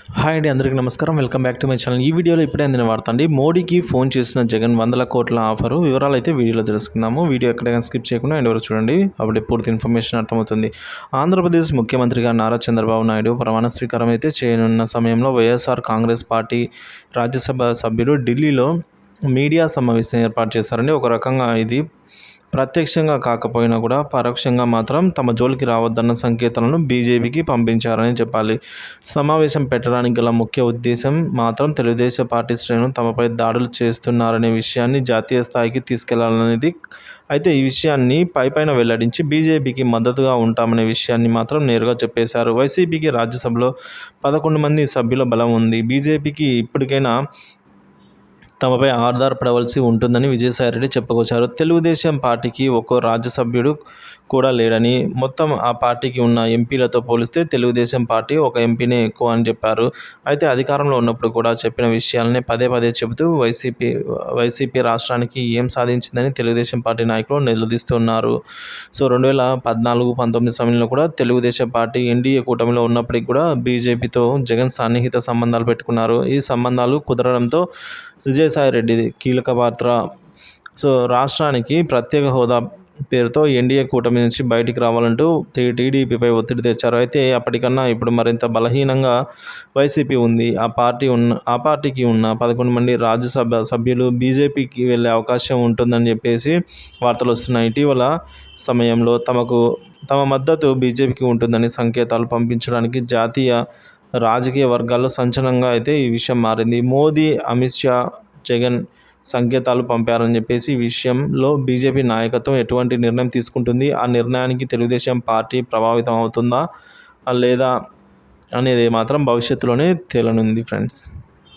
Hi అండి, అందరికీ నమస్కారం. Welcome back to my channel. ఈ వీడియోలో ఇప్పుడే అందిన వార్త అండి. మోడీకి ఫోన్ చేసిన జగన్ 100 కోట్ల ఆఫరు వివరాలు అయితే వీడియోలో తెలుసుకుందాము. వీడియో ఎక్కడైనా స్కిప్ చేయకుండా ఎండ్ వరకు చూడండి, అప్పుడే పూర్తి ఇన్ఫర్మేషన్ అర్థమవుతుంది. ఆంధ్రప్రదేశ్ ముఖ్యమంత్రిగా నారా చంద్రబాబు నాయుడు ప్రమాణ స్వీకారం అయితే చేయనున్న సమయంలో వైఎస్ఆర్ కాంగ్రెస్ పార్టీ రాజ్యసభ సభ్యులు ఢిల్లీలో మీడియా సమావేశం ఏర్పాటు చేశారండి. ఒక రకంగా ఇది ప్రత్యక్షంగా కాకపోయినా కూడా పరోక్షంగా మాత్రం తమ జోలికి రావద్దన్న సంకేతాలను బీజేపీకి పంపించారని చెప్పాలి. సమావేశం పెట్టడానికి గల ముఖ్య ఉద్దేశం మాత్రం తెలుగుదేశం పార్టీ శ్రేణులు తమపై దాడులు చేస్తున్నారనే విషయాన్ని జాతీయ స్థాయికి తీసుకెళ్లాలనేది. అయితే ఈ విషయాన్ని పైపైన వెల్లడించి బీజేపీకి మద్దతుగా ఉంటామనే విషయాన్ని మాత్రం నేరుగా చెప్పేశారు. వైసీపీకి రాజ్యసభలో 11 మంది సభ్యుల బలం ఉంది. బీజేపీకి ఇప్పటికైనా తమపై ఆధారపడవలసి ఉంటుందని విజయసాయిరెడ్డి చెప్పుకొచ్చారు. తెలుగుదేశం పార్టీకి ఒక్కో రాజ్యసభ్యుడు కూడా లేడని, మొత్తం ఆ పార్టీకి ఉన్న ఎంపీలతో పోలిస్తే తెలుగుదేశం పార్టీ ఒక ఎంపీనే ఎక్కువ అని చెప్పారు. అయితే అధికారంలో ఉన్నప్పుడు కూడా చెప్పిన విషయాలనే పదే పదే చెబుతూ వైసీపీ రాష్ట్రానికి ఏం సాధించిందని తెలుగుదేశం పార్టీ నాయకులు నిలదీస్తున్నారు. సో 2014-19 సమయంలో కూడా తెలుగుదేశం పార్టీ ఎన్డీఏ కూటమిలో ఉన్నప్పటికీ కూడా బీజేపీతో జగన్ సన్నిహిత సంబంధాలు పెట్టుకున్నారు. ఈ సంబంధాలు కుదరడంతో విజయసాయిరెడ్డి కీలక పాత్ర. సో రాష్ట్రానికి ప్రత్యేక హోదా పేరుతో ఎన్డీఏ కూటమి నుంచి బయటికి రావాలంటూ టీడీపీపై ఒత్తిడి తెచ్చారు. అయితే అప్పటికన్నా ఇప్పుడు మరింత బలహీనంగా వైసీపీ ఉంది. ఆ పార్టీకి ఉన్న 11 మంది రాజ్యసభ సభ్యులు బీజేపీకి వెళ్ళే అవకాశం ఉంటుందని చెప్పేసి వార్తలు వస్తున్నాయి. ఇటీవల సమయంలో తమ మద్దతు బీజేపీకి ఉంటుందని సంకేతాలు పంపించడానికి జాతీయ రాజకీయ వర్గాల్లో సంచలనంగా అయితే ఈ విషయం మారింది. మోదీ, అమిత్ షా, జగన్ సంకేతాలు పంపారని చెప్పేసి ఈ విషయంలో బీజేపీ నాయకత్వం ఎటువంటి నిర్ణయం తీసుకుంటుంది, ఆ నిర్ణయానికి తెలుగుదేశం పార్టీ ప్రభావితం అవుతుందా లేదా అనేది మాత్రం భవిష్యత్తులోనే తేలనుంది ఫ్రెండ్స్.